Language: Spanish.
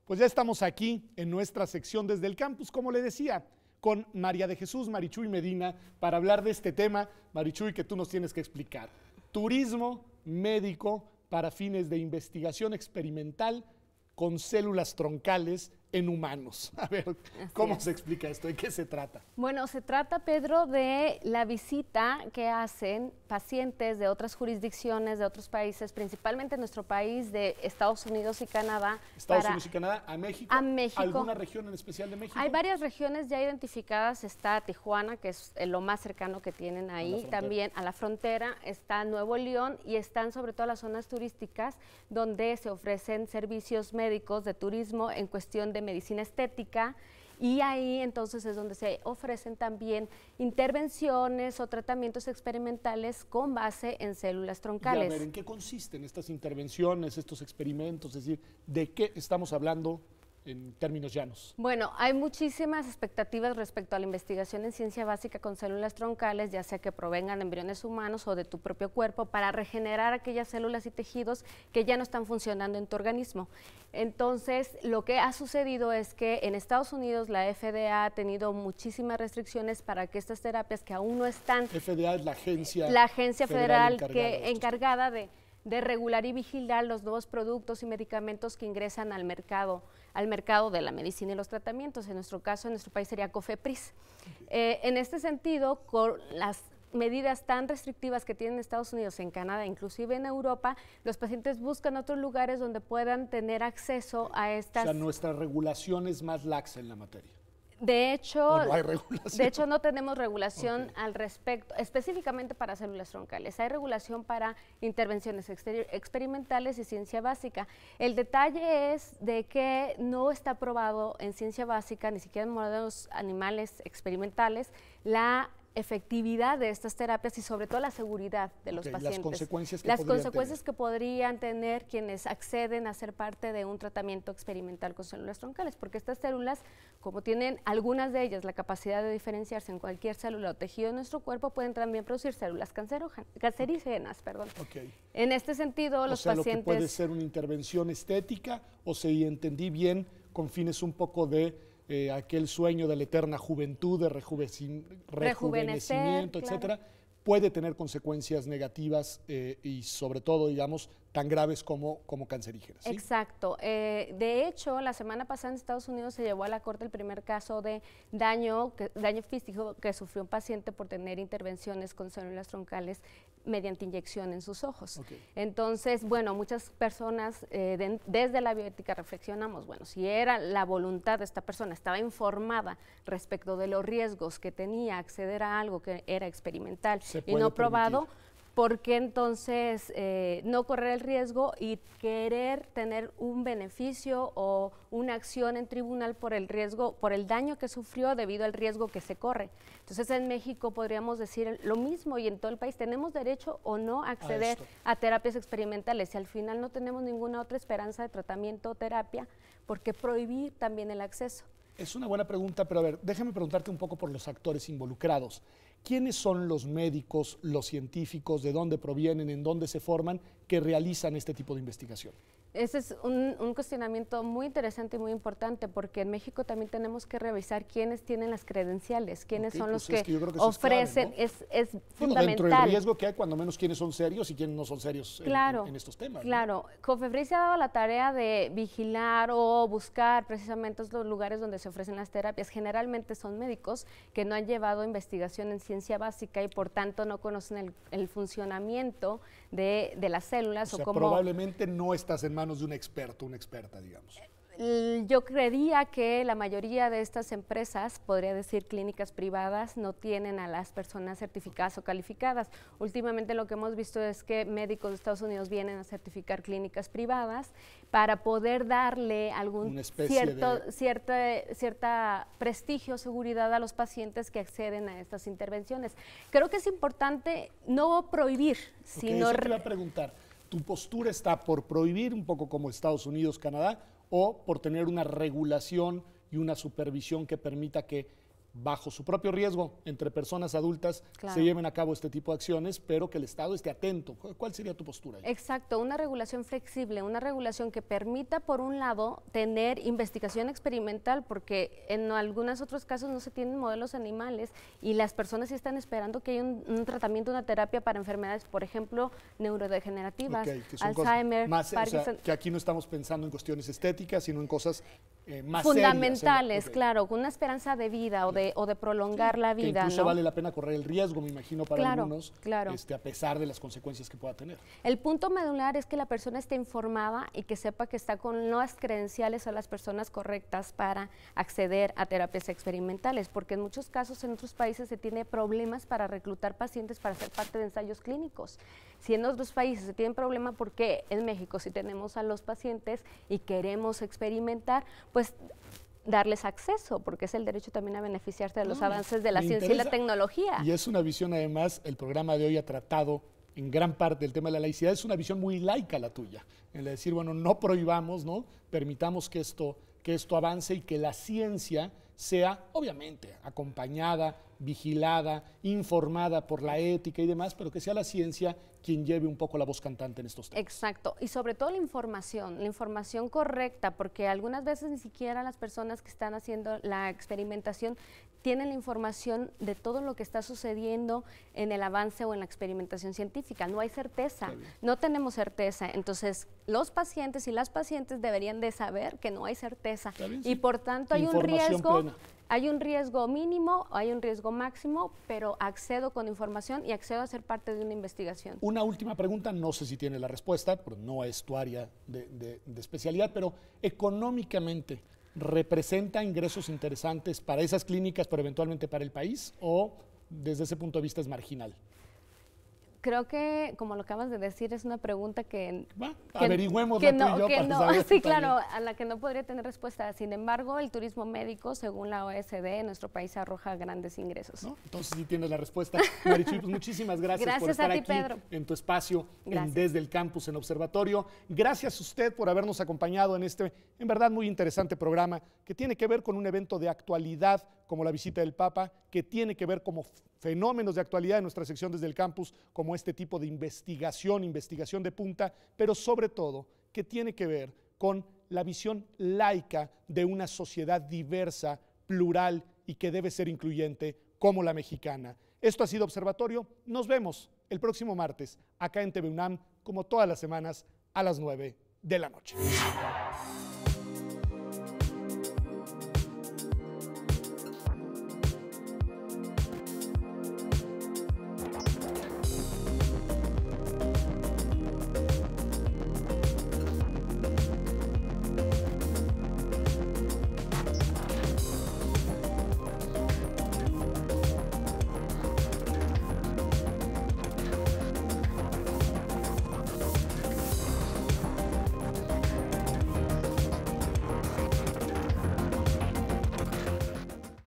Pues ya estamos aquí en nuestra sección desde el campus, como le decía, con María de Jesús Marichuy Medina para hablar de este tema, Marichuy, que tú nos tienes que explicar. Turismo médico para fines de investigación experimental con células troncales en humanos. A ver, ¿cómo se explica esto? ¿De qué se trata? Bueno, se trata, Pedro, de la visita que hacen pacientes de otras jurisdicciones, de otros países, principalmente nuestro país, de Estados Unidos y Canadá. Estados Unidos y Canadá, a México. A México. ¿Alguna región en especial de México? Hay varias regiones ya identificadas. Está Tijuana, que es lo más cercano que tienen ahí. También a la frontera está Nuevo León y están sobre todo las zonas turísticas donde se ofrecen servicios médicos de turismo en cuestión de medicina estética, y ahí entonces es donde se ofrecen también intervenciones o tratamientos experimentales con base en células troncales. Y a ver, ¿en qué consisten estas intervenciones, estos experimentos? Es decir, ¿de qué estamos hablando en términos llanos? Bueno, hay muchísimas expectativas respecto a la investigación en ciencia básica con células troncales, ya sea que provengan de embriones humanos o de tu propio cuerpo, para regenerar aquellas células y tejidos que ya no están funcionando en tu organismo. Entonces, lo que ha sucedido es que en Estados Unidos la FDA ha tenido muchísimas restricciones para que estas terapias que aún no están... FDA es la agencia federal encargada de regular y vigilar los nuevos productos y medicamentos que ingresan al mercado de la medicina y los tratamientos. En nuestro caso, en nuestro país sería COFEPRIS. En este sentido, con las medidas tan restrictivas que tienen Estados Unidos, en Canadá, inclusive en Europa, los pacientes buscan otros lugares donde puedan tener acceso a estas... O sea, nuestra regulación es más laxa en la materia. De hecho, no hay regulación. No tenemos regulación al respecto, específicamente para células troncales. Hay regulación para intervenciones experimentales y ciencia básica. El detalle es de que no está probado en ciencia básica, ni siquiera en modelos animales experimentales, la efectividad de estas terapias y sobre todo la seguridad de los pacientes. Las consecuencias que podrían tener quienes acceden a ser parte de un tratamiento experimental con células troncales, porque estas células, como tienen algunas de ellas la capacidad de diferenciarse en cualquier célula o tejido de nuestro cuerpo, pueden también producir células cancerígenas. En este sentido, los pacientes... Lo que puede ser una intervención estética, o si entendí bien, con fines un poco de aquel sueño de la eterna juventud, de rejuvenecimiento, etcétera, puede tener consecuencias negativas y sobre todo, digamos, tan graves como cancerígenas, ¿sí? Exacto. De hecho, la semana pasada en Estados Unidos se llevó a la corte el primer caso de daño físico que sufrió un paciente por tener intervenciones con células troncales mediante inyección en sus ojos. Entonces, bueno, muchas personas desde la bioética reflexionamos, bueno, si era la voluntad de esta persona, estaba informada respecto de los riesgos que tenía acceder a algo que era experimental y no probado, ¿por qué entonces no correr el riesgo y querer tener un beneficio o una acción en tribunal por el riesgo, por el daño que sufrió debido al riesgo que se corre? Entonces, en México podríamos decir lo mismo, y en todo el país tenemos derecho o no a acceder a terapias experimentales, y al final no tenemos ninguna otra esperanza de tratamiento o terapia, ¿por qué prohibir también el acceso? Es una buena pregunta, pero a ver, déjame preguntarte un poco por los actores involucrados. ¿Quiénes son los médicos, los científicos, de dónde provienen, en dónde se forman, que realizan este tipo de investigación? Ese es un cuestionamiento muy interesante y muy importante, porque en México también tenemos que revisar quiénes tienen las credenciales, quiénes son los que ofrecen, es fundamental. Dentro del riesgo que hay, cuando menos quiénes son serios y quiénes no son serios en estos temas. Claro, COFEPRIS se ha dado la tarea de vigilar o buscar precisamente los lugares donde se ofrecen las terapias. Generalmente son médicos que no han llevado investigación en ciencia básica y por tanto no conocen el funcionamiento de las células. O sea, probablemente no estás en manos de un experto, una experta, digamos. Yo creería que la mayoría de estas empresas, podría decir clínicas privadas, no tienen a las personas certificadas o calificadas. Últimamente lo que hemos visto es que médicos de Estados Unidos vienen a certificar clínicas privadas para poder darle algún cierta prestigio, seguridad a los pacientes que acceden a estas intervenciones. Creo que es importante no prohibir, sino... Eso te iba a preguntar. ¿Tu postura está por prohibir, un poco como Estados Unidos, Canadá, o por tener una regulación y una supervisión que permita que bajo su propio riesgo, entre personas adultas, Claro. se lleven a cabo este tipo de acciones, pero que el Estado esté atento. ¿Cuál sería tu postura ahí? Exacto, una regulación flexible, una regulación que permita, por un lado, tener investigación experimental, porque en algunos otros casos no se tienen modelos animales y las personas sí están esperando que haya un tratamiento, una terapia para enfermedades, por ejemplo, neurodegenerativas, Ok, que son cosas Alzheimer, más, o sea, Parkinson. que aquí no estamos pensando en cuestiones estéticas, sino en cosas más Fundamentales, serias. Ok. claro, con una esperanza de vida o de prolongar la Que vida, incluso ¿no? vale la pena correr el riesgo, me imagino, para Claro, algunos, claro. a pesar de las consecuencias que pueda tener. El punto medular es que la persona esté informada y que sepa que está con las credenciales o las personas correctas para acceder a terapias experimentales, porque en muchos casos en otros países se tiene problemas para reclutar pacientes para ser parte de ensayos clínicos. Si en otros países se tienen problema, ¿por qué en México si tenemos a los pacientes y queremos experimentar, pues darles acceso, porque es el derecho también a beneficiarse de los avances de la Me ciencia y la interesa. tecnología? Y es una visión, además, el programa de hoy ha tratado en gran parte el tema de la laicidad, es una visión muy laica la tuya, en la de decir, bueno, no prohibamos, ¿no? Permitamos que esto avance y que la ciencia sea, obviamente, acompañada, vigilada, informada por la ética y demás, pero que sea la ciencia quien lleve un poco la voz cantante en estos temas. Exacto, y sobre todo la información correcta, porque algunas veces ni siquiera las personas que están haciendo la experimentación tienen la información de todo lo que está sucediendo en el avance o en la experimentación científica. No hay certeza, no tenemos certeza. Entonces, los pacientes y las pacientes deberían de saber que no hay certeza Bien, y sí. por tanto hay un Información riesgo. plena. Hay un riesgo mínimo, hay un riesgo máximo, pero accedo con información y accedo a ser parte de una investigación. Una última pregunta, no sé si tiene la respuesta, porque no es tu área de especialidad, pero económicamente, ¿representa ingresos interesantes para esas clínicas, pero eventualmente para el país? ¿O desde ese punto de vista es marginal? Creo que, como lo acabas de decir, es una pregunta que Averigüémosla tú y yo para saber sí, también. claro, a la que no podría tener respuesta. Sin embargo, el turismo médico, según la OSD, en nuestro país arroja grandes ingresos. ¿No? Entonces sí tienes la respuesta. Marichuy, pues muchísimas gracias por estar a ti, aquí Pedro. en tu espacio desde el campus en Observatorio. Gracias a usted por habernos acompañado en este, en verdad, muy interesante programa que tiene que ver con un evento de actualidad como la visita del Papa, que tiene que ver como fenómenos de actualidad en nuestra sección desde el campus, como este tipo de investigación de punta, pero sobre todo que tiene que ver con la visión laica de una sociedad diversa, plural y que debe ser incluyente como la mexicana. Esto ha sido Observatorio. Nos vemos el próximo martes acá en TV UNAM, como todas las semanas, a las 9 de la noche.